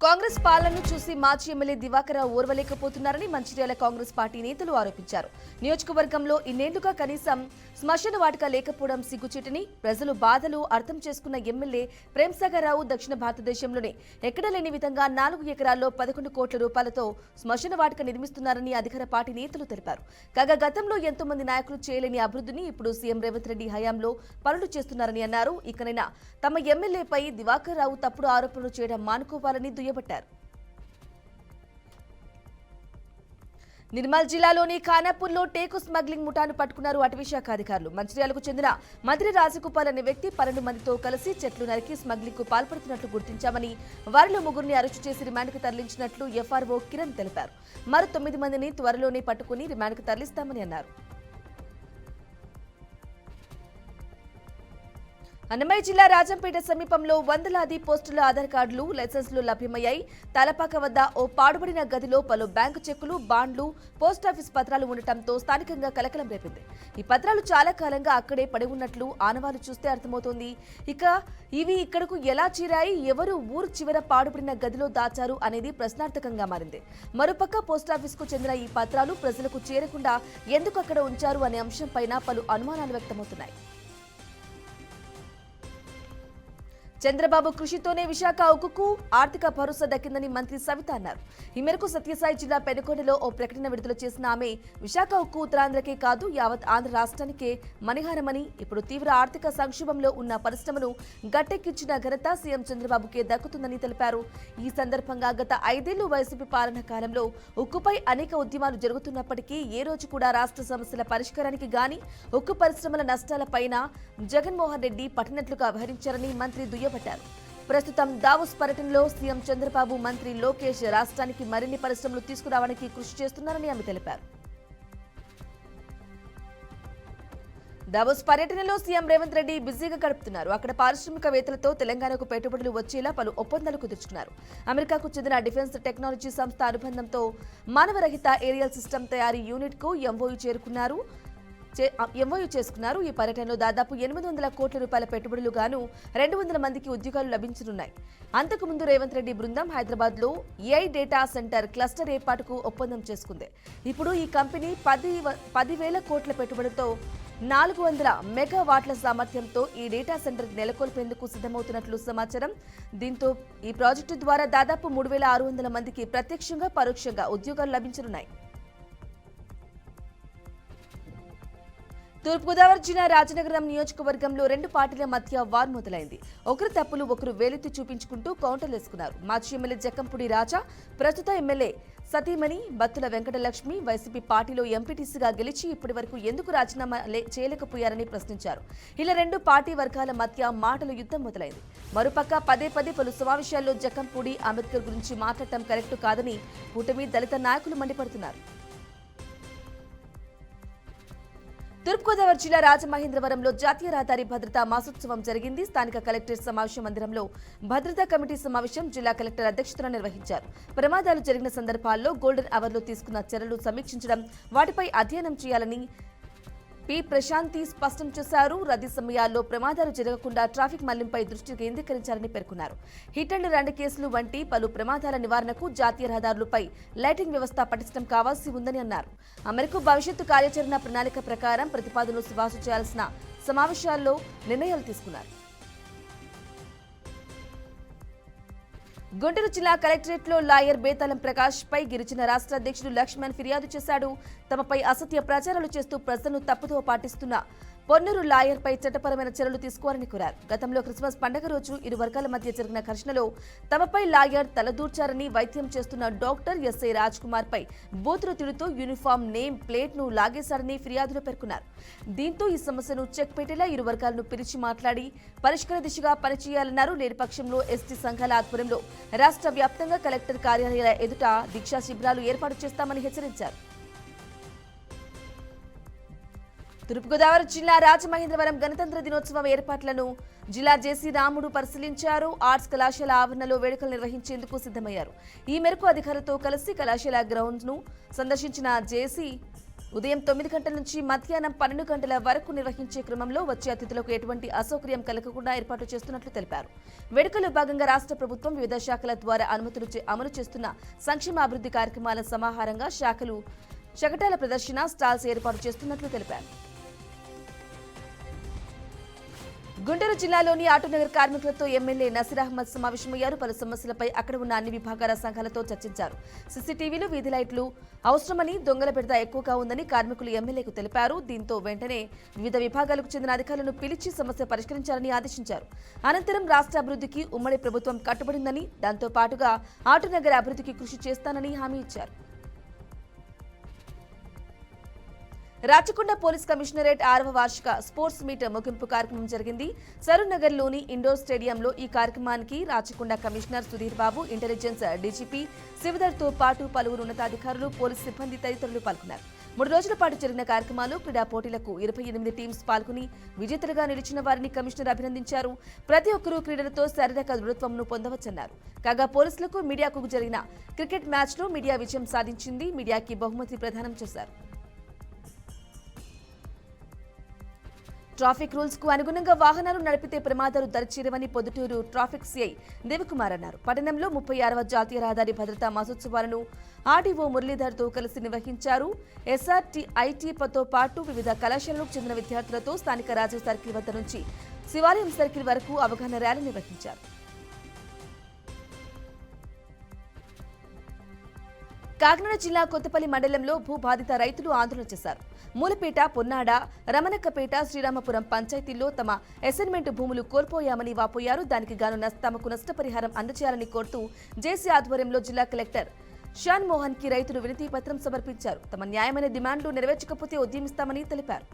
కాంగ్రెస్ పాలనను చూసి మాజీ ఎమ్మెల్యే దివాకరరావు ఓర్వలేకపోతున్నారని మంచిర్యాల కాంగ్రెస్ పార్టీ నేతలు ఆరోపించారు. నియోజకవర్గంలో ఇన్నేళ్లుగా కనీసం శ్మశాన వాటిక లేకపోవడం సిగ్గుచేటని, ప్రజలు బాధలు అర్థం చేసుకున్న ఎమ్మెల్యే ప్రేమ్సాగర్రావు దక్షిణ భారతదేశంలోనే ఎక్కడ లేని విధంగా 4 ఎకరాల్లో 11 కోట్ల రూపాయలతో శ్మశాన వాటిక నిర్మిస్తున్నారని అధికార పార్టీ నేతలు తెలిపారు. కాగా గతంలో ఎంతో మంది నాయకులు చేయలేని అభివృద్ధిని ఇప్పుడు సీఎం రేవంత్ రెడ్డి హయాంలో పనులు చేస్తున్నారని అన్నారు. ఇకనైనా తమ ఎమ్మెల్యేపై దివాకరరావు తప్పుడు ఆరోపణలు చేయడం మానుకోవాలని దుయ్యబట్టారు. నిర్మల్ జిల్లాలోని ఖానాపూర్లో టేకు స్మగ్లింగ్ ముఠాను పట్టుకున్నారు అటవీ శాఖ అధికారులు. మంచిర్యాలకు చెందిన మంత్రి రాజగోపాల్ అనే వ్యక్తి 12 మందితో కలిసి చెట్లు నరికి స్మగ్లింగ్ కు పాల్పడుతున్నట్లు గుర్తించామని, వారిలో 3 అరెస్టు చేసి రిమాండ్కు తరలించినట్లు ఎఫ్ఆర్ఓ కిరణ్ తెలిపారు. మరో 9 మందిని త్వరలోనే పట్టుకుని రిమాండ్కు తరలిస్తామని అన్నారు. అన్నమయ్య జిల్లా రాజంపేట సమీపంలో వందలాది పోస్టుల ఆధార్ కార్డులు, లైసెన్సులు లభ్యమయ్యాయి. తలపాక వద్ద ఓ పాడుబడిన గదిలో పలు బ్యాంకు చెక్కులు, బాండ్లు, పోస్టాఫీస్ పత్రాలు ఉండటంతో స్థానికంగా కలకలం రేపింది. ఈ పత్రాలు చాలా కాలంగా అక్కడే పడి ఉన్నట్లు ఆనవాలు చూస్తే అర్థమవుతోంది. ఇక ఇవి ఇక్కడకు ఎలా చేరాయి, ఎవరు ఊరు చివర పాడుబడిన గదిలో దాచారు అనేది ప్రశ్నార్థకంగా మారింది. మరోపక్క పోస్టాఫీస్కు చెందిన ఈ పత్రాలు ప్రజలకు చేరకుండా ఎందుకు అక్కడ ఉంచారు అనే అంశంపైన పలు అనుమానాలు వ్యక్తమవుతున్నాయి. చంద్రబాబు కృషితోనే విశాఖ ఉక్కుకు ఆర్థిక భరోసా దక్కిందని మంత్రి సవిత అన్నారు. ఈ మేరకు సత్యసాయి జిల్లా పెనుకొండలో ఓ ప్రకటన విడుదల చేసిన ఆమె విశాఖ ఉక్కు ఉత్తరాంధ్రకే కాదు యావత్ ఆంధ్ర రాష్ట్రానికే మణిహారమని, ఇప్పుడు తీవ్ర ఆర్థిక సంక్షోభంలో ఉన్న పరిశ్రమను గట్టెక్కించిన ఘనత సీఎం చంద్రబాబుకే దక్కుతుందని తెలిపారు. ఈ సందర్భంగా గత 5 ఏళ్లు వైసీపీ పాలన కాలంలో ఉక్కుపై అనేక ఉద్యమాలు జరుగుతున్నప్పటికీ ఏ రోజు కూడా రాష్ట్ర సమస్యల పరిష్కారానికి గాని ఉక్కు పరిశ్రమల నష్టాలపైన జగన్మోహన్ రెడ్డి పట్టినట్లుగా వ్యవహరించారని మంత్రి దుయ్యబట్టారు. ప్రస్తుతం దావోస్ పర్యటనలో సీఎం చంద్రబాబు, మంత్రి లోకేష్ రాష్ట్రానికి మరిన్ని పరిశ్రమలు తీసుకురావడానికి కృషి చేస్తున్నారని ఆమె తెలిపారు. దావోస్ పర్యటనలో సీఎం రేవంత్ రెడ్డి బిజీగా గడుపుతున్నారు. అక్కడ పారిశ్రామికవేత్తలతో తెలంగాణకు పెట్టుబడులు వచ్చేలా పలు ఒప్పందాలు కుదుర్చుకున్నారు. అమెరికాకు చెందిన డిఫెన్స్ టెక్నాలజీ సంస్థ అనుబంధంతో మానవరహిత ఏరియల్ సిస్టమ్ తయారీ యూనిట్ కు ఎంఓయూ చేసుకున్నారు. ఈ పర్యటనలో దాదాపు 800 కోట్ల రూపాయల పెట్టుబడులు గాను 200 మందికి ఉద్యోగాలు లభించనున్నాయి. అంతకుముందు రేవంత్ రెడ్డి బృందం హైదరాబాద్ లో ఏఐ డేటా సెంటర్ క్లస్టర్ ఏర్పాటుకు ఒప్పందం చేసుకుంది. ఇప్పుడు ఈ కంపెనీ 10,000 కోట్ల పెట్టుబడితో 400 మెగావాట్ల సామర్థ్యంతో ఈ డేటా సెంటర్ నెలకొల్పేందుకు సిద్ధమవుతున్నట్లు సమాచారం. దీంతో ఈ ప్రాజెక్టు ద్వారా దాదాపు 3,600 మందికి ప్రత్యక్షంగా పరోక్షంగా ఉద్యోగాలు లభించనున్నాయి. తూర్పుగోదావరి జిల్లా రాజనగరం నియోజకవర్గంలో 2 పార్టీల మధ్య వార్ మొదలైంది. ఒకరు తప్పులు ఒకరు వేలెత్తి చూపించుకుంటూ కౌంటర్లేసుకున్నారు. మాజీ ఎమ్మెల్యే జక్కంపూడి రాజా, ప్రస్తుత ఎమ్మెల్యే సతీమణి బత్తుల వెంకటలక్ష్మి వైసీపీ పార్టీలో ఎంపీటీసీగా గెలిచి ఇప్పటి వరకు ఎందుకు రాజీనామా చేయలేకపోయారని ప్రశ్నించారు. ఇలా 2 పార్టీ వర్గాల మధ్య మాటల యుద్ధం మొదలైంది. మరోపక్క పదే పలు సమావేశాల్లో జక్కంపూడి అంబేద్కర్ గురించి మాట్లాడటం కరెక్టు కాదని కూటమి దళిత నాయకులు మండిపడుతున్నారు. తూర్పుగోదావరి జిల్లా రాజమహేంద్రవరంలో జాతీయ రహదారి భద్రతా మాసోత్సవం జరిగింది. స్థానిక కలెక్టరేట్ సమావేశ మందిరంలో భద్రతా కమిటీ సమావేశం జిల్లా కలెక్టర్ అధ్యక్షతన నిర్వహించారు. ప్రమాదాలు జరిగిన సందర్భాల్లో గోల్డెన్ అవర్లో తీసుకున్న చర్యలు సమీక్షించడం, వాటిపై అధ్యయనం చేయాలని పి ప్రశాంతి స్పష్టం చేశారు. రద్దీ సమయాల్లో ప్రమాదాలు జరగకుండా ట్రాఫిక్ మళ్లింపై దృష్టి కేంద్రీకరించాలని పేర్కొన్నారు. హిట్ అండ్ రన్ కేసులు వంటి పలు ప్రమాదాల నివారణకు జాతీయ రహదారులపై లైటింగ్ వ్యవస్థ పటిష్టం కావాల్సి ఉందని అన్నారు. ఆ మేరకు భవిష్యత్తు కార్యాచరణ ప్రణాళిక ప్రకారం ప్రతిపాదనలు సిఫార్సు చేయాల్సిన సమావేశాల్లో నిర్ణయాలు తీసుకున్నారు. గుంటూరు జిల్లా కలెక్టరేట్లో లాయర్ బేతాళం ప్రకాష్ పై గిరిజన రాష్ట్ర అధ్యక్షుడు లక్ష్మణ్ ఫిర్యాదు చేశాడు. తమపై అసత్య ప్రచారాలు చేస్తూ ప్రజలను తప్పుదో పాటిస్తున్న పొన్నూరు లాయర్ పై చట్టపరమైన చర్యలు తీసుకోవాలని కోరారు. గతంలో క్రిస్మస్ పండుగ రోజు ఇరు వర్గాల మధ్య జరిగిన ఘర్షణలో తమపై లాయర్ తలదూర్చారని, వైద్యం చేస్తున్న డాక్టర్ ఎస్ఐ రాజ్ కుమార్ పై బూతులు తిడుతూ యూనిఫామ్ నేమ్ ప్లేట్ ను లాగేశారని ఫిర్యాదులో పేర్కొన్నారు. దీంతో ఈ సమస్యను చెక్ పెట్టేలా ఇరు వర్గాలను పిలిచి మాట్లాడి పరిష్కార దిశగా పనిచేయాలన్నారు. లేని పక్షంలో ఎస్టీ సంఘాల ఆధ్వర్యంలో రాష్ట్ర వ్యాప్తంగా కలెక్టర్ కార్యాలయాల ఎదుట దీక్షా శిబిరాలు ఏర్పాటు చేస్తామని హెచ్చరించారు. తూర్పుగోదావరి జిల్లా రాజమహేంద్రవరం గణతంత్ర దినోత్సవం ఏర్పాట్లను జిల్లా జేసీ రాముడు పరిశీలించారు. ఆర్ట్స్ కళాశాల ఆవరణలో వేడుకలు నిర్వహించేందుకు సిద్ధమయ్యారు. ఈ మేరకు అధికారులతో కలిసి కళాశాల గ్రౌండ్ ను సందర్శించిన జేసీ ఉదయం 9 గంటల నుంచి మధ్యాహ్నం 12 గంటల వరకు నిర్వహించే క్రమంలో వచ్చే అతిథులకు ఎటువంటి అసౌకర్యం కలగకుండా ఏర్పాటు చేస్తున్నట్లు తెలిపారు. వేడుకలో భాగంగా రాష్ట్ర ప్రభుత్వం వివిధ శాఖల ద్వారా అమలు చేస్తున్న సంక్షేమ అభివృద్ధి కార్యక్రమాల సమాహారంగా శాఖలు శకటాల ప్రదర్శన స్టాల్స్ ఏర్పాటు చేస్తున్నట్లు తెలిపారు. గుంటూరు జిల్లాలోని ఆటోనగర్ కార్మికులతో ఎమ్మెల్యే నసీర్ అహ్మద్ సమావేశమయ్యారు. పలు సమస్యలపై అక్కడ ఉన్న అన్ని విభాగాల సంఘాలతో చర్చించారు. సీసీటీవీలు, వీధి లైట్లు అవసరమని, దొంగల బెడద ఎక్కువగా ఉందని కార్మికులు ఎమ్మెల్యేకు తెలిపారు. దీంతో వెంటనే వివిధ విభాగాలకు చెందిన అధికారులను పిలిచి సమస్య పరిష్కరించాలని ఆదేశించారు. అనంతరం రాష్ట్ర అభివృద్ధికి ఉమ్మడి ప్రభుత్వం కట్టుబడిందని, దాంతో పాటుగా ఆటోనగర్ అభివృద్ధికి కృషి చేస్తానని హామీ ఇచ్చారు. రాచకొండ పోలీస్ కమిషనరేట్ 6వ వార్షిక స్పోర్ట్స్ మీట్ ముగింపు కార్యక్రమం జరిగింది. సరూర్నగర్లోని ఇండోర్ స్టేడియంలో ఈ కార్యక్రమానికి Rachakonda commissioner Sudheer Babu, intelligence DGP శివధర్తో పాటు పలువురు ఉన్నతాధికారులు, పోలీస్ సిబ్బంది తదితరులు పాల్గొన్నారు. 3 రోజుల పాటు జరిగిన కార్యక్రమాలు క్రీడా పోటీలకు 28 టీమ్స్ పాల్గొని విజేతలుగా నిలిచిన వారిని కమిషనర్ అభినందించారు. ప్రతి ఒక్కరూ క్రీడలతో శారీరక దృఢత్వంను పొందవచ్చన్నారు. కాగా పోలీసులకు, మీడియాకు జరిగిన క్రికెట్ మ్యాచ్లో మీడియా విజయం సాధించింది. మీడియాకి బహుమతి ప్రదానం చేశారు. ట్రాఫిక్ రూల్స్ కు అనుగుణంగా వాహనాలు నడిపితే ప్రమాదాలు దరిచేరవని పొద్దుటూరు ట్రాఫిక్ సిఐ దేవకుమార్ అన్నారు. పట్టణంలో 36వ జాతీయ రహదారి భద్రతా మహోత్సవాలను ఆర్డీఓ మురళీధర్తో కలిసి నిర్వహించారు. ఎస్ఆర్టీ, ఐటీతో పాటు వివిధ కళాశాలలకు చెందిన విద్యార్థులతో స్థానిక రాజీవ్ సర్కిల్ వద్ద నుంచి శివాలయం సర్కిల్ వరకు అవగాహన ర్యాలీ నిర్వహించారు. కాకినాడ జిల్లా కొత్తపల్లి మండలంలో భూ బాధిత రైతులు ఆందోళన చేశారు. మూలపేట, పొన్నాడ, రమణక్కపేట, శ్రీరామపురం పంచాయతీల్లో తమ అసైన్మెంట్ భూములు కోల్పోయామని వాపోయారు. దానికి గాను తమకు నష్టపరిహారం అందజేయాలని కోరుతూ జేసీ ఆధ్వర్యంలో జిల్లా కలెక్టర్ షాన్ మోహన్ కి రైతులు వినతి పత్రం సమర్పించారు. తమ న్యాయమైన డిమాండ్లు నెరవేర్చకపోతే ఉద్యమిస్తామని తెలిపారు.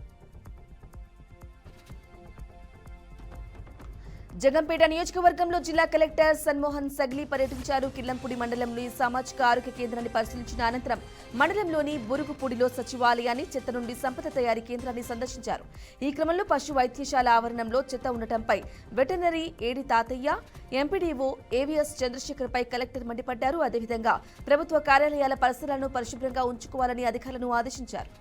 జగంపేట నియోజకవర్గంలో జిల్లా కలెక్టర్ సన్మోహన్ సగ్లీ పర్యటించారు. కిల్లంపూడి మండలంలోని సామాజిక ఆరోగ్య కేంద్రాన్ని పరిశీలించిన అనంతరం మండలంలోని బురుగుపూడిలో సచివాలయాన్ని, చెత్త నుండి సంపద తయారీ కేంద్రాన్ని సందర్శించారు. ఈ క్రమంలో పశు వైద్యశాల ఆవరణంలో చెత్త ఉండటంపై వెటర్నరీ ఏడి తాతయ్య, ఎంపీడీఓ ఏవీఎస్ చంద్రశేఖర్పై కలెక్టర్ మండిపడ్డారు. అదేవిధంగా ప్రభుత్వ కార్యాలయాల పరిసరాలను పరిశుభ్రంగా ఉంచుకోవాలని అధికారులను ఆదేశించారు.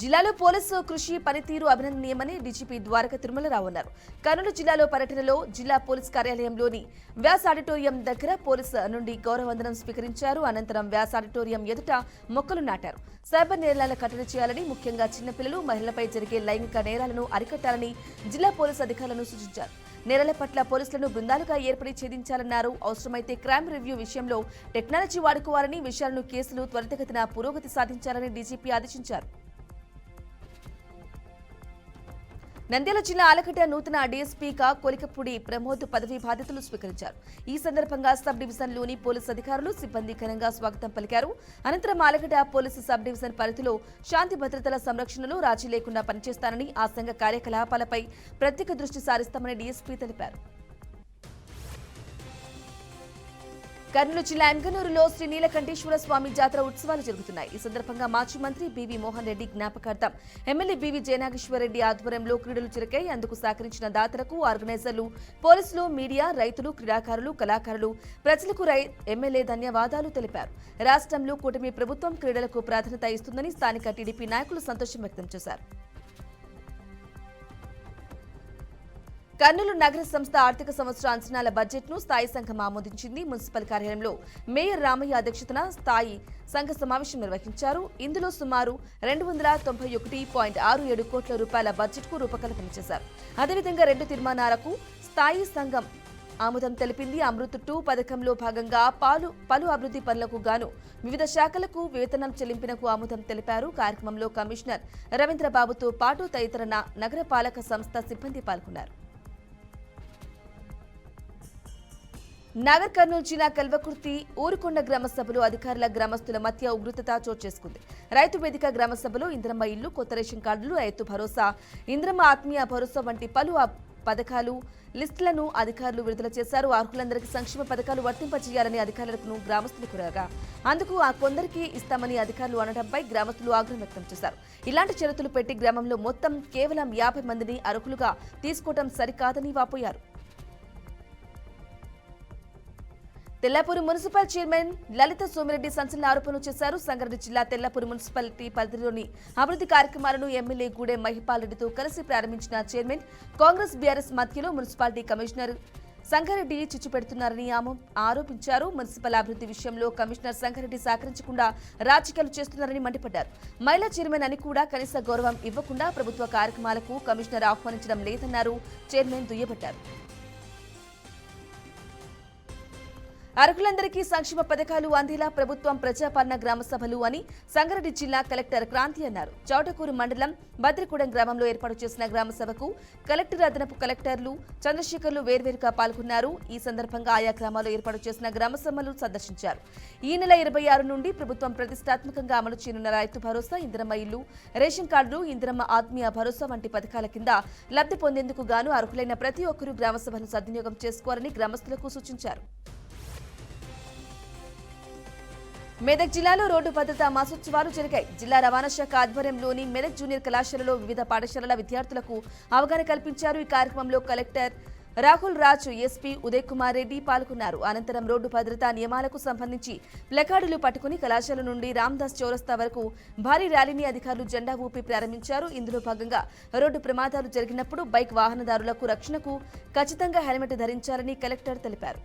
జిల్లాలో పోలీసు కృషి, పనితీరు అభినందనీయమని డీజీపీ ద్వారక తిరుమలరావు అన్నారు. కర్నూలు జిల్లాలో పర్యటనలో జిల్లా పోలీస్ కార్యాలయంలోని వ్యాస్ ఆడిటోరియం దగ్గర పోలీసు నుండి గౌరవవందనం స్వీకరించారు. అనంతరం వ్యాస్ ఆడిటోరియం ఎదుట మొక్కలు నాటారు. సైబర్ నేరాల కట్టడి చేయాలని, ముఖ్యంగా చిన్నపిల్లలు, మహిళలపై జరిగే లైంగిక నేరాలను అరికట్టాలని జిల్లా పోలీసు అధికారులను సూచించారు. నేరాల పట్ల పోలీసులను బృందాలుగా ఏర్పడి ఛేదించాలన్నారు. అవసరమైతే క్రైమ్ రివ్యూ విషయంలో టెక్నాలజీ వాడుకోవాలని, విషయాలను, కేసులు త్వరితగతిన పురోగతి సాధించాలని డీజీపీ ఆదేశించారు. నంద్యాల జిల్లా ఆలకట్ట నూతన డీఎస్పీగా కొలికపూడి ప్రమోద్ పదవీ బాధ్యతలు స్వీకరించారు. ఈ సందర్భంగా సబ్ డివిజన్లోని పోలీసు అధికారులు, సిబ్బంది ఘనంగా స్వాగతం పలికారు. అనంతరం ఆలకట్ట పోలీసు సబ్ డివిజన్ పరిధిలో శాంతి భద్రతల సంరక్షణలో రాజీ లేకుండా పనిచేస్తానని, ఆ సంఘ కార్యకలాపాలపై ప్రత్యేక దృష్టి సారిస్తామని డీఎస్పీ తెలిపారు. కర్నూలు జిల్లా ఎంగనూరులో శ్రీ నీలకంఠేశ్వర స్వామి జాతర ఉత్సవాలు జరుగుతున్నాయి. ఈ సందర్భంగా మాజీ మంత్రి బీవీ మోహన్ రెడ్డి జ్ఞాపకార్థం ఎమ్మెల్యే బీవీ జయనాగేశ్వర రెడ్డి ఆధ్వర్యంలో క్రీడలు జరిగాయి. అందుకు సహకరించిన దాతలకు, ఆర్గనైజర్లు, పోలీసులు, మీడియా, రైతులు, క్రీడాకారులు, కళాకారులు, ప్రజలకు ఎమ్మెల్యే ధన్యవాదాలు తెలిపారు. రాష్ట్రంలో కూటమి ప్రభుత్వం క్రీడలకు ప్రాధాన్యత ఇస్తుందని స్థానిక టీడీపీ నాయకులు సంతోషం వ్యక్తం చేశారు. కర్నూలు నగర సంస్థ ఆర్థిక సంవత్సర అంచనాల బడ్జెట్ను స్థాయి సంఘం ఆమోదించింది. మున్సిపల్ కార్యాలయంలో మేయర్ రామయ్య అధ్యక్షతన స్థాయి సంఘ సమావేశం నిర్వహించారు. ఇందులో సుమారు 291.67 కోట్ల రూపాయల బడ్జెట్కు రూపకల్పన చేశారు. అదేవిధంగా 2 తీర్మానాలకు స్థాయి సంఘం ఆమోదం తెలిపింది. అమృత్ 2 పథకంలో భాగంగా పలు అభివృద్ధి పనులకు గాను వివిధ శాఖలకు వేతనం చెల్లింపునకు ఆమోదం తెలిపారు. కార్యక్రమంలో కమిషనర్ రవీంద్రబాబుతో పాటు తదితర నగరపాలక సంస్థ సిబ్బంది పాల్గొన్నారు. నాగర్ కర్నూలు జిల్లా కల్వకుర్తి ఊరుకొండ గ్రామ సభలో అధికారుల, గ్రామస్తుల మధ్య ఉగ్రత చోటు చేసుకుంది. రైతు వేదిక గ్రామ సభలో ఇంద్రమ్మ ఇల్లు, కొత్త రేషన్ కార్డులు, రైతు భరోసా, ఇంద్రమ్మ ఆత్మీయ భరోసా వంటి పలు పథకాలు లిస్టులను అధికారులు విడుదల చేశారు. అర్హులందరికీ సంక్షేమ పథకాలు వర్తింపజేయాలని అధికారులకు గ్రామస్తులు కోరగా అందుకు కొందరికి ఇస్తామని అధికారులు అనడంపై గ్రామస్తులు ఆగ్రహం వ్యక్తం చేశారు. ఇలాంటి షరతులు పెట్టి గ్రామంలో మొత్తం కేవలం 50 మందిని అర్హులుగా తీసుకోవడం సరికాదని వాపోయారు. తెల్లాపూర్ మున్సిపల్ చైర్మన్ లలిత సోమిరెడ్డి సంచలన ఆరోపణలు చేశారు. సంగారెడ్డి జిల్లా తెల్లాపూర్ మున్సిపాలిటీ పరిధిలోని అభివృద్ధి కార్యక్రమాలను ఎమ్మెల్యే గూడెం మహిపాల్ రెడ్డితో కలిసి ప్రారంభించిన చైర్మన్ కాంగ్రెస్ బీఆర్ఎస్ మధ్యలో మున్సిపాలిటీ కమిషనర్ సంగారెడ్డి చిచ్చు పెడుతున్నారని ఆరోపించారు. మున్సిపల్ అభివృద్ధి విషయంలో కమిషనర్ సంగారెడ్డి సహకరించకుండా రాజకీయాలు చేస్తున్నారని మండిపడ్డారు. మహిళా చైర్మన్ అని కూడా కనీస గౌరవం ఇవ్వకుండా ప్రభుత్వ కార్యక్రమాలకు కమిషనర్ ఆహ్వానించడం లేదన్నారు. చైర్మన్ దుయ్యబట్టారు. అర్హులందరికీ సంక్షేమ పథకాలు అందేలా ప్రభుత్వం ప్రజాపాలన గ్రామ సభలు అని సంగారెడ్డి జిల్లా కలెక్టర్ క్రాంతి అన్నారు. చౌటకూరు మండలం బద్రిగూడెం గ్రామంలో ఏర్పాటు చేసిన గ్రామ సభకు కలెక్టర్, అదనపు కలెక్టర్లు చంద్రశేఖర్లు వేర్వేరుగా పాల్గొన్నారు. ఈ సందర్భంగా ఆయా గ్రామాల్లో ఏర్పాటు చేసిన గ్రామ సభలు సందర్శించారు. ఈ నెల 26 నుండి ప్రభుత్వం ప్రతిష్టాత్మకంగా అమలు చేయనున్న రైతు భరోసా, ఇందిరమ్మ ఇల్లు, రేషన్ కార్డులు, ఇందిరమ్మ ఆత్మీయ భరోసా వంటి పథకాల కింద లబ్ధి పొందేందుకు గాను అర్హులైన ప్రతి ఒక్కరూ గ్రామ సభను సద్వినియోగం చేసుకోవాలని గ్రామస్తులకు సూచించారు. మెదక్ జిల్లాలో రోడ్డు భద్రతా మాసోత్సవాలు జరిగాయి. జిల్లా రవాణా శాఖ ఆధ్వర్యంలోని మెదక్ జూనియర్ కళాశాలలో వివిధ పాఠశాలల విద్యార్థులకు అవగాహన కల్పించారు. ఈ కార్యక్రమంలో కలెక్టర్ రాహుల్ రాజ్, ఎస్పీ ఉదయ్ కుమార్ రెడ్డి పాల్గొన్నారు. అనంతరం రోడ్డు భద్రతా నియమాలకు సంబంధించి ప్లకార్డులు పట్టుకుని కళాశాల నుండి రామ్దాస్ చౌరస్తా వరకు భారీ ర్యాలీని అధికారులు జెండా ఊపి ప్రారంభించారు. ఇందులో భాగంగా రోడ్డు ప్రమాదాలు జరిగినప్పుడు బైక్ వాహనదారులకు రక్షణకు ఖచ్చితంగా హెల్మెట్ ధరించాలని కలెక్టర్ తెలిపారు.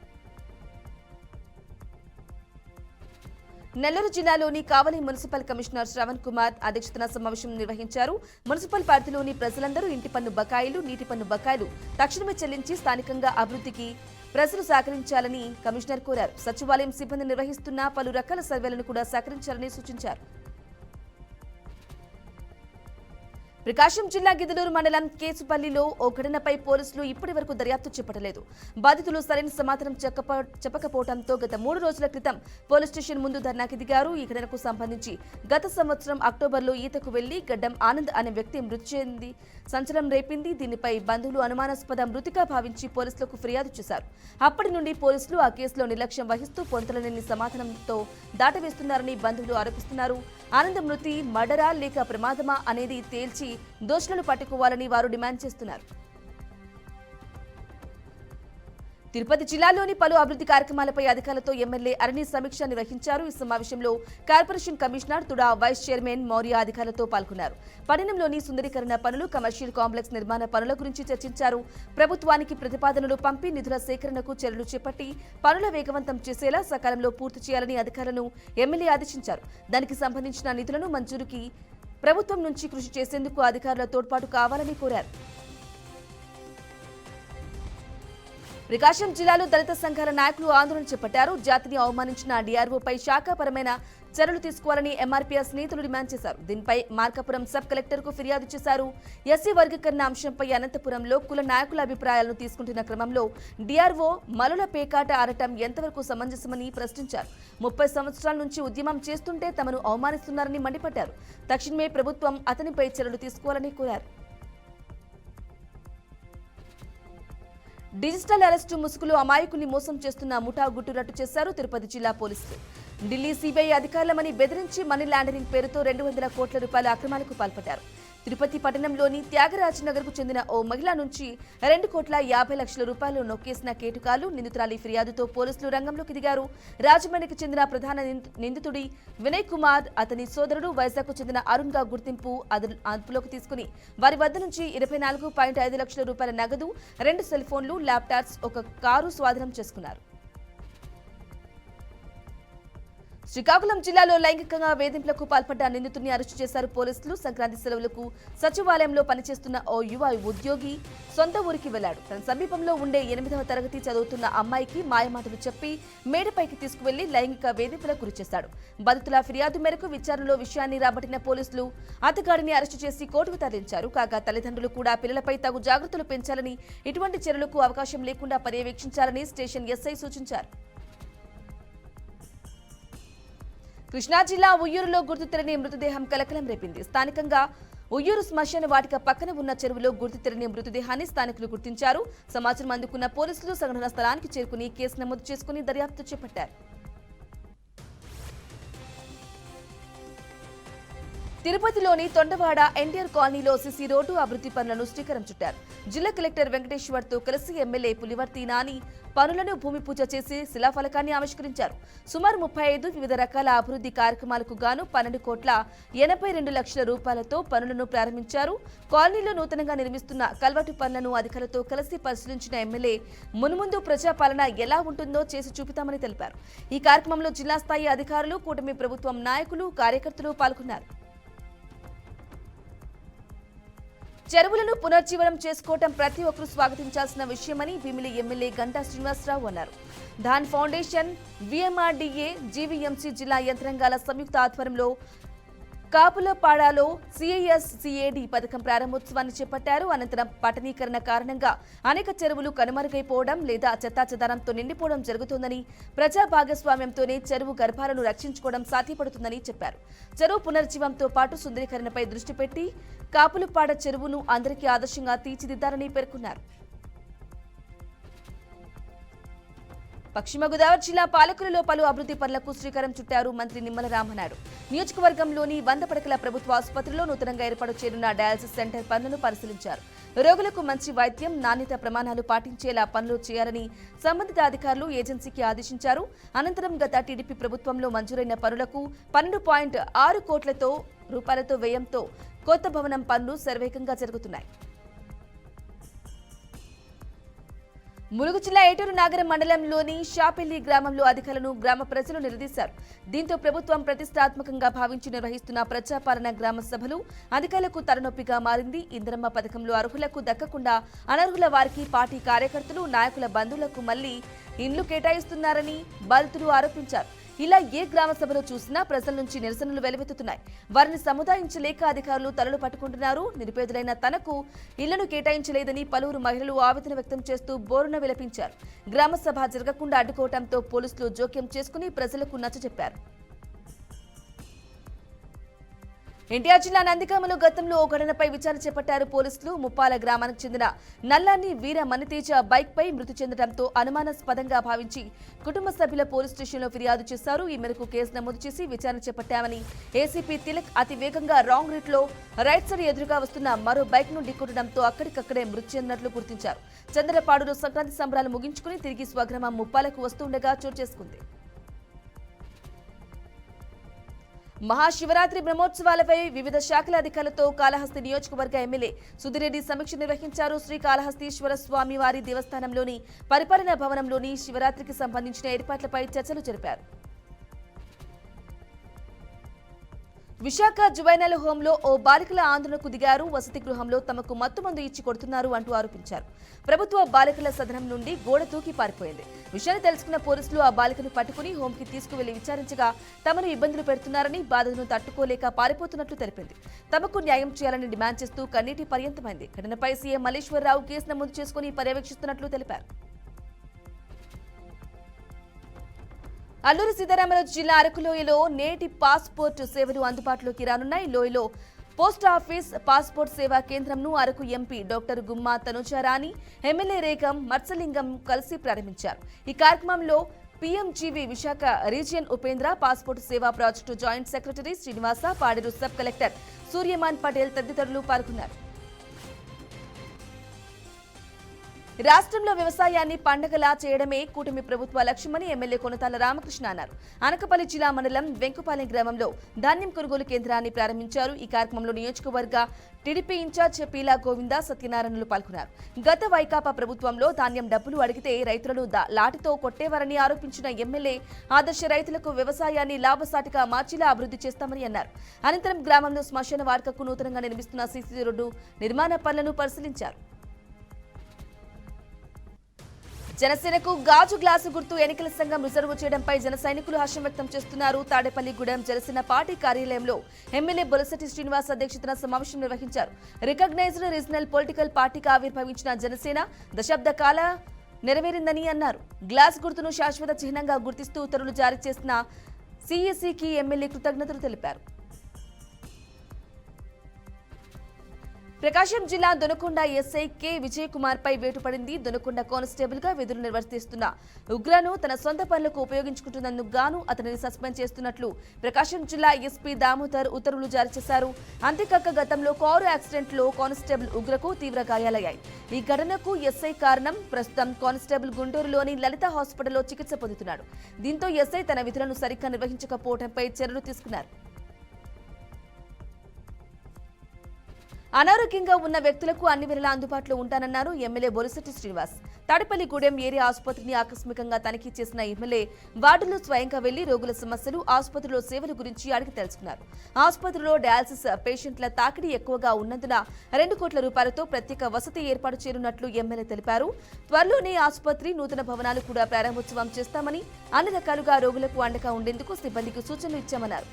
నెల్లూరు జిల్లాలోని కావలి మున్సిపల్ కమిషనర్ శ్రవణ్ కుమార్ అధ్యక్షతన సమావేశం నిర్వహించారు. మున్సిపల్ పరిధిలోని ప్రజలందరూ ఇంటి పన్ను బకాయిలు, నీటి పన్ను బకాయిలు తక్షణమే చెల్లించి స్థానికంగా అభివృద్ధికి ప్రజలు సహకరించాలని కమిషనర్ కోరారు. సచివాలయం సిబ్బంది నిర్వహిస్తున్న పలు రకాల సర్వేలను కూడా సహకరించాలని సూచించారు. ప్రకాశం జిల్లా గిద్దలూరు మండలం కేసుపల్లిలో ఓ ఘటనపై పోలీసులు ఇప్పటి వరకు దర్యాప్తు చేపట్టలేదు. బాధితులు సరైన సమాధానం చెప్పకపోవడంతో గత 3 రోజుల క్రితం పోలీస్ స్టేషన్ ముందు ధర్నాకి దిగారు. ఈ ఘటనకు సంబంధించి గత సంవత్సరం అక్టోబర్లో ఈతకు వెళ్లి గడ్డం ఆనంద్ అనే వ్యక్తి మృతి చెంది సంచలనం రేపింది. దీనిపై బంధువులు అనుమానాస్పద మృతిగా భావించి పోలీసులకు ఫిర్యాదు చేశారు. అప్పటి నుండి పోలీసులు ఆ కేసులో నిర్లక్ష్యం వహిస్తూ పొంతలలేని సమాధానంతో దాటవేస్తున్నారని బంధువులు ఆరోపిస్తున్నారు. ఆనంద్ మృతి మర్డరా లేక ప్రమాదమా అనేది తేల్చి దోషులను పట్టుకోవాలని వారు డిమాండ్ చేస్తున్నారు. తిరుపతి జిల్లాలోని పలు అభివృద్ధి కార్యక్రమాలపై అధికారులతో ఎమ్మెల్యే అరణి సమీక్ష నిర్వహించారు. ఈ సమావేశంలో corporation commissioner TUDA, vice chairman Maurya అధికారులతో పాల్గొన్నారు. పట్టణంలోని సుందరీకరణ పనులు, కమర్షియల్ కాంప్లెక్స్ నిర్మాణ పనుల గురించి చర్చించారు. ప్రభుత్వానికి ప్రతిపాదనలు పంపి నిధుల సేకరణకు చర్యలు చేపట్టి పనుల వేగవంతం చేసేలా సకాలంలో పూర్తి చేయాలని అధికారులను ఎమ్మెల్యే ఆదేశించారు. దానికి సంబంధించిన నిధులను మంజూరుకి ప్రభుత్వం నుంచి కృషి చేసేందుకు అధికారుల తోడ్పాటు కావాలని కోరారు. ప్రకాశం జిల్లాలో దళిత సంఘాల నాయకులు ఆందోళన చేపట్టారు. జాతిని అవమానించిన డీఆర్ఓపై శాఖాపరమైన చర్యలు తీసుకోవాలని ఎంఆర్పీఎస్ నేతలు డిమాండ్ చేశారు. దీనిపై మార్కాపురం సబ్ కలెక్టర్కు ఫిర్యాదు చేశారు. ఎస్సీ వర్గీకరణ అంశంపై అనంతపురంలో కుల నాయకుల అభిప్రాయాలను తీసుకుంటున్న క్రమంలో డీఆర్ఓ మలుల పేకాట ఆడటం ఎంతవరకు సమంజసమని ప్రశ్నించారు. 30 సంవత్సరాల నుంచి ఉద్యమం చేస్తుంటే తమను అవమానిస్తున్నారని మండిపడ్డారు. తక్షణమే ప్రభుత్వం అతనిపై చర్యలు తీసుకోవాలని కోరారు. డిజిటల్ అరెస్టు ముసుగులో అమాయకుల్ని మోసం చేస్తున్న ముఠా గుట్టు రట్టు చేశారు తిరుపతి జిల్లా పోలీసులు. ఢిల్లీ సిబిఐ అధికారులమని బెదిరించి మనీ లాండరింగ్ పేరుతో 200 కోట్ల రూపాయల అక్రమాలకు పాల్పడ్డారు. తిరుపతి పట్టణంలోని త్యాగరాజ్ నగర్ కు చెందిన ఓ మహిళ నుంచి 2,50,00,000 రూపాయలు నొక్కేసిన కేటుకాలు నిందితురాలి ఫిర్యాదుతో పోలీసులు రంగంలోకి దిగారు. రాజమండ్రికి చెందిన ప్రధాన నిందితుడి వినయ్ కుమార్, అతని సోదరుడు వైజాగ్ కు చెందిన అరుణ్ గా గుర్తింపు అదుపులోకి తీసుకుని వారి వద్ద నుంచి 24.5 లక్షల రూపాయల నగదు, 2 సెల్ ఫోన్లు, ల్యాప్టాప్స్, ఒక కారు స్వాధీనం చేసుకున్నారు. శ్రీకాకుళం జిల్లాలో లైంగికంగా వేధింపులకు పాల్పడ్డ నిందితుడిని అరెస్టు చేశారు పోలీసులు. సంక్రాంతి సెలవులకు సచివాలయంలో పనిచేస్తున్న ఓ యువ ఉద్యోగి సొంత ఊరికి వెళ్లాడు. తన సమీపంలో ఉండే 8వ తరగతి చదువుతున్న అమ్మాయికి మాయమాటలు చెప్పి మేడపైకి తీసుకువెళ్లి లైంగిక వేధింపులకు గురిచేశాడు. బాధితుల ఫిర్యాదు మేరకు విచారణలో విషయాన్ని రాబట్టిన పోలీసులు అతగాడిని అరెస్టు చేసి కోర్టుకు తరలించారు. కాగా తల్లిదండ్రులు కూడా పిల్లలపై తగు జాగ్రత్తలు పెంచాలని, ఇటువంటి చర్యలకు అవకాశం లేకుండా పర్యవేక్షించాలని స్టేషన్ ఎస్ఐ సూచించారు. కృష్ణా జిల్లా ఉయ్యూరులో గుర్తు తెలియని మృతదేహం కలకలం రేపింది. స్థానికంగా ఉయ్యూరు శ్మశాన వాటిక పక్కన ఉన్న చెరువులో గుర్తు తెలియని మృతదేహాన్ని స్థానికులు గుర్తించారు. సమాచారం అందుకున్న పోలీసులు సంఘటనా స్థలానికి చేరుకుని కేసు నమోదు చేసుకుని దర్యాప్తు చేపట్టారు. తిరుపతిలోని తొండవాడ ఎన్టీఆర్ కాలనీలో సిసి రోడ్డు అభివృద్ధి పనులను శ్రీకారం చుట్టారు. జిల్లా కలెక్టర్ వెంకటేశ్వర్తో కలిసి ఎమ్మెల్యే పులివర్తి నాని పనులను భూమి పూజ చేసి శిలాఫలకాన్ని ఆవిష్కరించారు. సుమారు 35 వివిధ రకాల అభివృద్ధి కార్యక్రమాలకు గాను 12,82,00,000 రూపాయలతో పనులను ప్రారంభించారు. కాలనీలో నూతనంగా నిర్మిస్తున్న కల్వటు పనులను అధికారులతో కలిసి పరిశీలించిన ఎమ్మెల్యే మున్ముందు ప్రజాపాలన ఎలా ఉంటుందో చేసి చూపుతామని తెలిపారు. ఈ కార్యక్రమంలో జిల్లా స్థాయి అధికారులు, కూటమి ప్రభుత్వం నాయకులు, కార్యకర్తలు పాల్గొన్నారు. చెరువులను పునర్జీవనం చేసుకోవడం ప్రతి ఒక్కరూ స్వాగతించాల్సిన విషయమని భీమిలి ఎమ్మెల్యే గంటా శ్రీనివాసరావు అన్నారు. ధాన్ ఫౌండేషన్, విఎంఆర్డీఏ, జీవీఎంసీ జిల్లా యంత్రాంగాల సంయుక్త ఆధ్వర్యంలో కాపులపాడాలో సిఐఎస్-సిఏడి పథకం ప్రారంభోత్సవాన్ని చేపట్టారు. అనంతరం పట్టణీకరణ కారణంగా అనేక చెరువులు కనుమరుగైపోవడం లేదా చెత్తాచెదారంతో నిండిపోవడం జరుగుతోందని, ప్రజా భాగస్వామ్యంతోనే చెరువు గర్భాలను రక్షించుకోవడం సాధ్యపడుతుందని చెప్పారు. చెరువు పునర్జీవంతో పాటు సుందరీకరణపై దృష్టి పెట్టి కాపులపాడ చెరువును అందరికీ ఆదర్శంగా తీర్చిదిద్దారని పేర్కొన్నారు. పశ్చిమ గోదావరి జిల్లా పాలకులలో పలు అభివృద్ధి పనులకు శ్రీకారం చుట్టారు మంత్రి నిమ్మల రామనాయుడు. నియోజకవర్గంలోని 100 పడకల ప్రభుత్వ ఆసుపత్రిలో నూతనంగా ఏర్పాటు చేయనున్న డయాలసిస్ సెంటర్ పనులను పరిశీలించారు. రోగులకు మంచి వైద్యం, నాణ్యత ప్రమాణాలు పాటించేలా పనులు చేయాలని సంబంధిత అధికారులు ఏజెన్సీకి ఆదేశించారు. అనంతరం గత టీడీపీ ప్రభుత్వంలో మంజూరైన పనులకు 12.6 కోట్ల రూపాయలతో వ్యయంతో కొత్త భవనం పనులు శరవేగంగా జరుగుతున్నాయి. ములుగు జిల్లా ఏటూరు నాగరం మండలంలోని షాపెల్లి గ్రామంలో అధికారులను గ్రామ ప్రజలు నిలదీశారు. దీంతో ప్రభుత్వం ప్రతిష్టాత్మకంగా భావించి నిర్వహిస్తున్న ప్రజాపాలన గ్రామ సభలు అధికారులకు తలనొప్పిగా మారింది. ఇందిరమ్మ పథకంలో అర్హులకు దక్కకుండా అనర్హుల వారికి పార్టీ కార్యకర్తలు, నాయకుల బంధువులకు మళ్లీ ఇండ్లు కేటాయిస్తున్నారని బాధితులు ఆరోపించారు. ఇలా ఏ గ్రామ సభలో చూసినా ప్రజల నుంచి నిరసనలు వెలువెత్తుతున్నాయి. వారిని సముదాయించలేక అధికారులు తలలు పట్టుకుంటున్నారు. నిరుపేదలైన తనకు ఇళ్లను కేటాయించలేదని పలువురు మహిళలు ఆవేదన వ్యక్తం చేస్తూ బోరున విలపించారు. గ్రామ సభ జరగకుండా అడ్డుకోవడంతో పోలీసులు జోక్యం చేసుకుని ప్రజలకు నచ్చజెప్పారు. ఎన్టీఆర్ జిల్లా నందిగామలో గతంలో ఓ ఘటనపై విచారణ చేపట్టారు పోలీసులు. ముప్పాల గ్రామానికి చెందిన నల్లాని వీర మణితేజ బైక్ పై మృతి చెందడంతో అనుమానాస్పదంగా భావించి కుటుంబ సభ్యుల పోలీస్ స్టేషన్లో ఫిర్యాదు చేశారు. ఈ మేరకు కేసు నమోదు చేసి విచారణ చేపట్టామని ఏసీపీ తిలక్ అతి వేగంగా రాంగ్ రూట్ లో రైట్ సైడ్ ఎదురుగా వస్తున్న మరో బైక్ ను ఢీకొట్టడంతో అక్కడికక్కడే మృతి చెందినట్లు గుర్తించారు. చంద్రపాడులో సంక్రాంతి సంబరాలు ముగించుకుని తిరిగి స్వగ్రామం ముప్పాలకు వస్తుండగా చోటు చేసుకుంది. మహాశివరాత్రి బ్రహ్మోత్సవాలపై వివిధ శాఖల అధికారులతో కాళహస్తి నియోజకవర్గ ఎమ్మెల్యే సుధిరెడ్డి సమీక్ష నిర్వహించారు. శ్రీకాళహస్తీశ్వర స్వామి వారి దేవస్థానంలోని పరిపాలనా భవనంలోని శివరాత్రికి సంబంధించిన ఏర్పాట్లపై చర్చలు జరిపారు. విశాఖ జువైనల్ హోంలో ఓ బాలికల ఆందోళనకు దిగారు. వసతి గృహంలో తమకు మత్తుమందు ఇచ్చి కొడుతున్నారు అంటూ ఆరోపించారు. ప్రభుత్వ బాలికల సదనం నుండి గోడ దూకి పారిపోయింది. విషయాన్ని తెలుసుకున్న పోలీసులు ఆ బాలికను పట్టుకుని హోంకి తీసుకువెళ్లి విచారించగా తమను ఇబ్బందులు పెడుతున్నారని, బాధను తట్టుకోలేక పారిపోతున్నట్లు తెలిపింది. తమకు న్యాయం చేయాలని డిమాండ్ చేస్తూ కన్నీటి పర్యంతమైంది. ఘటనపై సీఎం మల్లేశ్వరరావు కేసు నమోదు చేసుకుని పర్యవేక్షిస్తున్నట్లు తెలిపారు. అల్లూరి సీతారామరాజు జిల్లా అరకులోయలో నేటి పాస్పోర్ట్ సేవలు అందుబాటులోకి రానున్నాయి. లోయలో పోస్ట్ ఆఫీస్ పాస్పోర్ట్ సేవా కేంద్రంను అరకు ఎంపీ డాక్టర్ గుమ్మా తనుజారాణి, ఎమ్మెల్యే రేగం మత్సలింగం కలిసి ప్రారంభించారు. ఈ కార్యక్రమంలో PMGV Visakha region Upendra, passport Seva project joint secretary Srinivasa, Paderu sub collector Suryaman Patel తదితరులు పాల్గొన్నారు. రాష్ట్రంలో వ్యవసాయాన్ని పండగలా చేయడమే కూటమి ప్రభుత్వ లక్ష్యమని ఎమ్మెల్యే కొనతాల రామకృష్ణ అన్నారు. అనకాపల్లి జిల్లా మండలం వెంకుపాలెం గ్రామంలో ధాన్యం కొనుగోలు కేంద్రాన్ని ప్రారంభించారు. ఈ కార్యక్రమంలో నియోజకవర్గ టీడీపీ ఇన్ఛార్జ్ పీలా గోవింద, సత్యనారాయణలు పాల్గొన్నారు. గత వైకాపా ప్రభుత్వంలో ధాన్యం డబ్బులు అడిగితే రైతులను లాఠీతో కొట్టేవారని ఆరోపించిన ఎమ్మెల్యే ఆదర్శ రైతులకు వ్యవసాయాన్ని లాభసాటిగా మార్చిలా అభివృద్ధి చేస్తామని అన్నారు. అనంతరం గ్రామంలో శ్మశాన వార్కకు నూతనంగా నిర్మిస్తున్న సీసీ రోడ్డు నిర్మాణ పనులను పరిశీలించారు. జనసేనకు గాజు గ్లాసు గుర్తు ఎన్నికల సంఘం రిజర్వ్ చేయడంపై జన సైనికులు హర్షం వ్యక్తం చేస్తున్నారు. తాడేపల్లిగూడెం జనసేన పార్టీ కార్యాలయంలో ఎమ్మెల్యే బొలసటి శ్రీనివాస్ అధ్యక్షతన సమావేశం నిర్వహించారు. రికగ్నైజ్డ్ రీజనల్ పొలిటికల్ పార్టీగా ఆవిర్భవించిన జనసేన దశాబ్ద కాల నెరవేరిందని అన్నారు. గ్లాస్ గుర్తును శాశ్వత చిహ్నంగా గుర్తిస్తూ ఉత్తర్వులు జారీ చేసిన సిఎస్సికి ఎమ్మెల్యే కృతజ్ఞతలు తెలిపారు. ప్రకాశం జిల్లా దొనకొండ ఎస్ఐ కె విజయ్ కుమార్ పై వేటు పడింది. దొనకొండ కానిస్టేబుల్ గా విధులు నిర్వర్తిస్తున్న ఉగ్రను తన సొంత పనులకు ఉపయోగించుకుంటున్నందుకు గాను అతనిని సస్పెండ్ చేస్తున్నట్లు ప్రకాశం జిల్లా ఎస్పీ దామోదర్ ఉత్తర్వులు జారీ చేశారు. అంతేకాక గతంలో కారు యాక్సిడెంట్ లో కానిస్టేబుల్ ఉగ్రకు తీవ్ర గాయాలయ్యాయి. ఈ ఘటనకు ఎస్ఐ కారణం. ప్రస్తుతం కానిస్టేబుల్ గుంటూరులోని లలిత హాస్పిటల్లో చికిత్స పొందుతున్నాడు. దీంతో ఎస్ఐ తన విధులను సరిగ్గా నిర్వహించకపోవడంపై చర్యలు తీసుకున్నారు. అనారోగ్యంగా ఉన్న వ్యక్తులకు అన్ని వేళలా అందుబాటులో ఉంటానన్నారు ఎమ్మెల్యే బొలిశెట్టి శ్రీనివాస్. తాడేపల్లిగూడెం ఏరియా ఆసుపత్రిని ఆకస్మికంగా తనిఖీ చేసిన ఎమ్మెల్యే వార్డులో స్వయంగా వెళ్లి రోగుల సమస్యలు, ఆసుపత్రిలో సేవల గురించి అడిగి తెలుసుకున్నారు. ఆసుపత్రిలో డయాలసిస్ పేషెంట్ల తాకిడి ఎక్కువగా ఉన్నందున 2 కోట్ల రూపాయలతో ప్రత్యేక వసతి ఏర్పాటు చేయనున్నట్లు ఎమ్మెల్యే తెలిపారు. త్వరలోనే ఆసుపత్రి నూతన భవనాలు కూడా ప్రారంభోత్సవం చేస్తామని, అన్ని రకాలుగా రోగులకు అండగా ఉండేందుకు సిబ్బందికి సూచనలు ఇచ్చామన్నారు.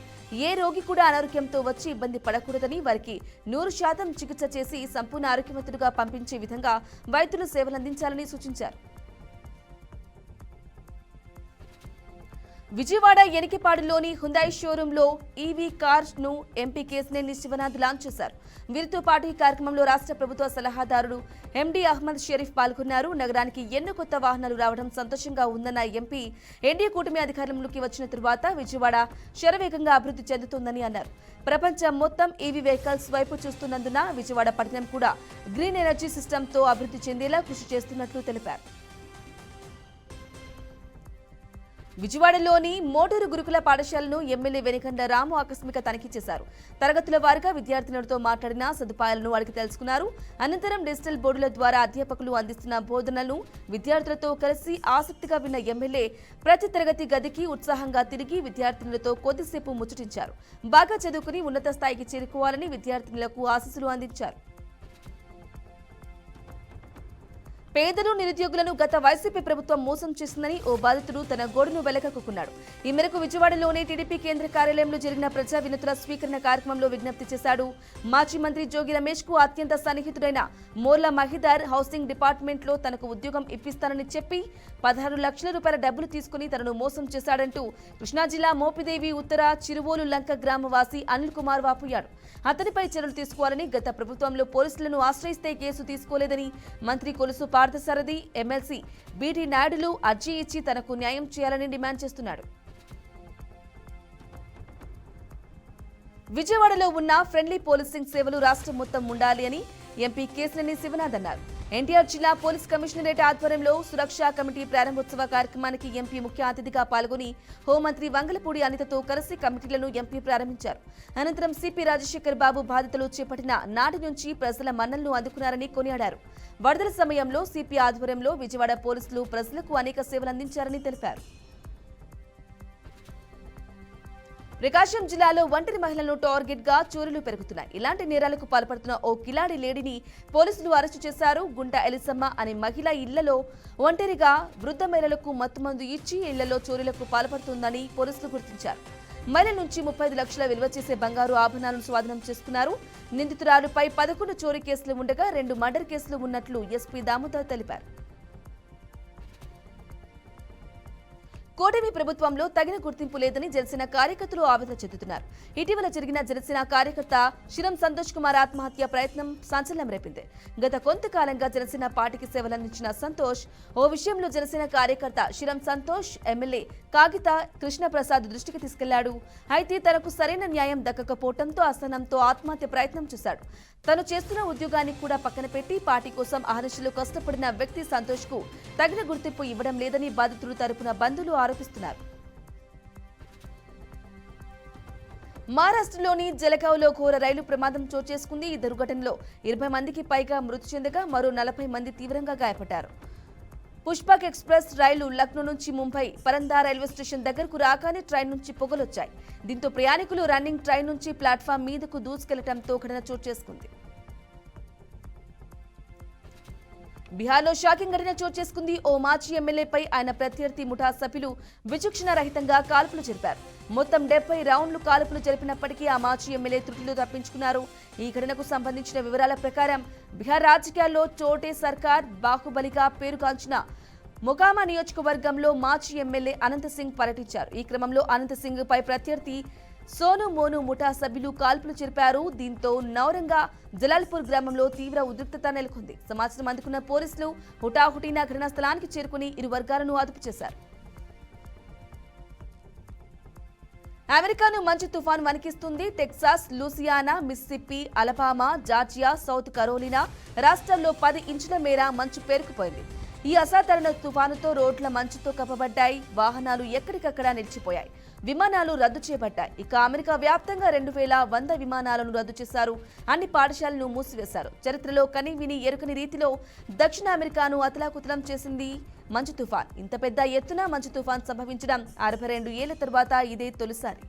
ఏ రోగి కూడా అనారోగ్యంతో వచ్చి ఇబ్బంది పడకూడదని, వారికి 100% చికిత్స చేసి సంపూర్ణ ఆరోగ్యవంతులుగా పంపించే విధంగా వైద్యులు సేవలందించాలని సూచించారు. విజయవాడ ఎనికిపాడులోని హుందాయ్ షోరూంలో ఈవీ కార్స్ ను ఎంపీ కేశినేని శివనాథ్ లాంచ్ చేశారు. వీరితో పాటు ఈ కార్యక్రమంలో రాష్ట్ర ప్రభుత్వ సలహాదారుడు ఎండీ అహ్మద్ షరీఫ్ పాల్గొన్నారు. నగరానికి ఎన్నో కొత్త వాహనాలు రావడం సంతోషంగా ఉందన్న ఎంపీ, ఎన్డీఏ కూటమి అధికారంలోకి వచ్చిన తరువాత విజయవాడ శరవేగంగా అభివృద్ధి చెందుతుందని అన్నారు. ప్రపంచం మొత్తం ఈవీ వెహికల్స్ వైపు చూస్తున్నందున విజయవాడ పట్టణం కూడా గ్రీన్ ఎనర్జీ సిస్టంతో అభివృద్ధి చెందేలా కృషి చేస్తున్నట్లు తెలిపారు. విజయవాడలోని మోటూరు గురుకుల పాఠశాలను ఎమ్మెల్యే వెనికండ రాము ఆకస్మిక తనిఖీ చేశారు. తరగతుల వారీగా విద్యార్థినులతో మాట్లాడిన సదుపాయాలను అడిగి తెలుసుకున్నారు. అనంతరం డిజిటల్ బోర్డుల ద్వారా అధ్యాపకులు అందిస్తున్న బోధనలను విద్యార్థులతో కలిసి ఆసక్తిగా విన్న ఎమ్మెల్యే ప్రతి తరగతి గదికి ఉత్సాహంగా తిరిగి విద్యార్థినులతో కొద్దిసేపు ముచ్చటించారు. బాగా చదువుకుని ఉన్నత స్థాయికి చేరుకోవాలని విద్యార్థినులకు ఆశీస్సులు అందించారు. పేదలు, నిరుద్యోగులను గత వైసీపీ ప్రభుత్వం మోసం చేసిందని ఓ బాధితుడు తన గోడును వెలకక్కున్నాడు. ఈ మేరకు విజయవాడలోని టీడీపీ కేంద్ర కార్యాలయంలో జరిగిన ప్రజా వినతుల స్వీకరణ కార్యక్రమంలో విజ్ఞప్తి చేశాడు. మాజీ మంత్రి జోగి రమేష్ కు అత్యంత సన్నిహితుడైన మోర్ల మహిదార్ హౌసింగ్ డిపార్ట్మెంట్ లో తనకు ఉద్యోగం ఇప్పిస్తానని చెప్పి 16 లక్షల రూపాయల డబ్బులు తీసుకుని తనను మోసం చేశాడంటూ కృష్ణా జిల్లా మోపిదేవి ఉత్తర చిరువోలు లంక గ్రామవాసి అనిల్ కుమార్ వాపోయాడు. అతనిపై చర్యలు తీసుకోవాలని, గత ప్రభుత్వంలో పోలీసులను ఆశ్రయిస్తే కేసు తీసుకోలేదని మంత్రి కొలుసు పార్థసారథి, ఎమ్మెల్సీ బీటీ నాయుడులు అర్జీ ఇచ్చి తనకు న్యాయం చేయాలని డిమాండ్ చేస్తున్నాడు. విజయవాడలో ఉన్న ఫ్రెండ్లీ పోలీసింగ్ సేవలు రాష్ట్రం మొత్తం ఉండాలి అని ఎంపీ కేశినేని శివనాథ్ అన్నారు. ఎన్టీఆర్ జిల్లా పోలీస్ కమిషనరేట్ ఆధ్వర్యంలో సురక్షా కమిటీ ప్రారంభోత్సవ కార్యక్రమానికి ఎంపీ ముఖ్య అతిథిగా పాల్గొని హోంమంత్రి వంగలపూడి అనితతో కలిసి కమిటీలను ఎంపీ ప్రారంభించారు. అనంతరం సిపి రాజశేఖర్ బాబు బాధ్యతలు చేపట్టిన నాటి నుంచి ప్రజల మన్నలను అందుకున్నారని కొనియాడారు. వరదల సమయంలో సిపి ఆధ్వర్యంలో విజయవాడ పోలీసులు ప్రజలకు అనేక సేవలు అందించారని తెలిపారు. ప్రకాశం జిల్లాలో ఒంటరి మహిళలను టార్గెట్ గా చోరీలు పెరుగుతున్నాయి. ఇలాంటి నేరాలకు పాల్పడుతున్న ఓ కిలాడి లేడీని పోలీసులు అరెస్టు చేశారు. గుంట ఎలిసమ్మ అనే మహిళ ఇళ్లలో ఒంటరిగా వృద్ధ మహిళలకు మత్తుమందు ఇచ్చి ఇళ్లలో చోరీలకు పాల్పడుతుందని పోలీసులు గుర్తించారు. మహిళ నుంచి 35 లక్షల విలువ చేసే బంగారు ఆభరణాలను స్వాధీనం చేసుకున్నారు. నిందితురాలుపై 11 చోరీ కేసులు ఉండగా 2 మర్డర్ కేసులు ఉన్నట్లు ఎస్పీ దామోదర్ తెలిపారు. కూటమి ప్రభుత్వంలో తగిన గుర్తింపు లేదని జనసేన కార్యకర్తలు ఆవేదన చెందుతున్నారు. ఇటీవల జరిగిన జనసేన కార్యకర్త శిరం సంతోష్ కుమార్ ఆత్మహత్య ప్రయత్నం సంచలనం రేపింది. గత కొంతకాలంగా జనసేన పార్టీకి సేవలందించిన సంతోష్ ఓ విషయంలో జనసేన కార్యకర్త శిరం సంతోష్ ఎమ్మెల్యే కాగిత కృష్ణప్రసాద్ దృష్టికి తీసుకెళ్లాడు. అయితే తనకు సరైన న్యాయం దక్కకపోవడంతో అసహనంతో ఆత్మహత్య ప్రయత్నం చేశాడు. తను చేస్తున్న ఉద్యోగాన్ని కూడా పక్కన పెట్టి పార్టీ కోసం అహర్నిశలు కష్టపడిన వ్యక్తి సంతోష్ కు తగిన గుర్తింపు ఇవ్వడం లేదని బాధితులు తరపున బంధువులు ఆరోపిస్తున్నారు. మహారాష్ట్రలోని జలగావ్లో ఘోర రైలు ప్రమాదం చోటు చేసుకుంది. ఈ దుర్ఘటనలో 20 మందికి పైగా మృతి చెందగా మరో 40 మంది తీవ్రంగా గాయపడ్డారు. పుష్పక్ ఎక్స్ప్రెస్ రైలు లక్నో నుంచి ముంబై పరందా రైల్వే స్టేషన్ దగ్గరకు రాగానే ట్రైన్ నుంచి పొగలొచ్చాయి. దీంతో ప్రయాణికులు రన్నింగ్ ట్రైన్ నుంచి ప్లాట్ఫామ్ మీదకు దూసుకెళ్లడంతో ఘటన చోటు చేసుకుంది. బీహార్లో షాకింగ్ ఘటన చోటు చేసుకుంది. ఓ మాజీ ఎమ్మెల్యేపై ఆయన ప్రత్యర్థి ముఠా సభ్యులు విచక్షణ రహితంగా కాల్పులు జరిపారు. మొత్తం 70 రౌండ్లు కాల్పులు జరిపినప్పటికీ ఆ మాజీ ఎమ్మెల్యే త్రుటిలో తప్పించుకున్నారు. ఈ ఘటనకు సంబంధించిన వివరాల ప్రకారం బీహార్ రాజకీయాల్లో చోటే సర్కార్ బాహుబలిగా పేరుగాంచిన మొకామా నియోజకవర్గంలో మాజీ ఎమ్మెల్యే అనంత్ సింగ్ పర్యటించారు. ఈ క్రమంలో అనంత్ సింగ్ పై ప్రత్యర్థి సోను మోను ముఠా సభ్యులు కాల్పులు జరిపారు. దీంతో నౌరంగా జలాల్పూర్ గ్రామంలో తీవ్ర ఉద్రిక్తత నెలకొంది. సమాచారం అందుకున్న పోలీసులు హుటాహుటిన ఘటనా స్థలానికి చేరుకుని ఇరు వర్గాలను అదుపు చేశారు. అమెరికాను మంచు తుఫాను వణికిస్తుంది. Texas, Louisiana, Mississippi, Alabama, Georgia, South Carolina రాష్ట్రాల్లో 10 ఇంచుల మేర మంచు పేరుకుపోయింది. ఈ అసాధారణ తుఫానుతో రోడ్ల మంచుతో కప్పబడ్డాయి. వాహనాలు ఎక్కడికక్కడ నిలిచిపోయాయి. విమానాలు రద్దు చేయబడ్డాయి. ఇక అమెరికా వ్యాప్తంగా 2100 విమానాలను రద్దు చేశారు. అన్ని పాఠశాలను మూసివేశారు. చరిత్రలో కని విని ఎరుకని రీతిలో దక్షిణ అమెరికాను అతలాకుతలం చేసింది మంచు తుఫాన్. ఇంత పెద్ద ఎత్తున మంచు తుఫాన్ సంభవించడం 62 ఏళ్ల తర్వాత ఇదే తొలిసారి.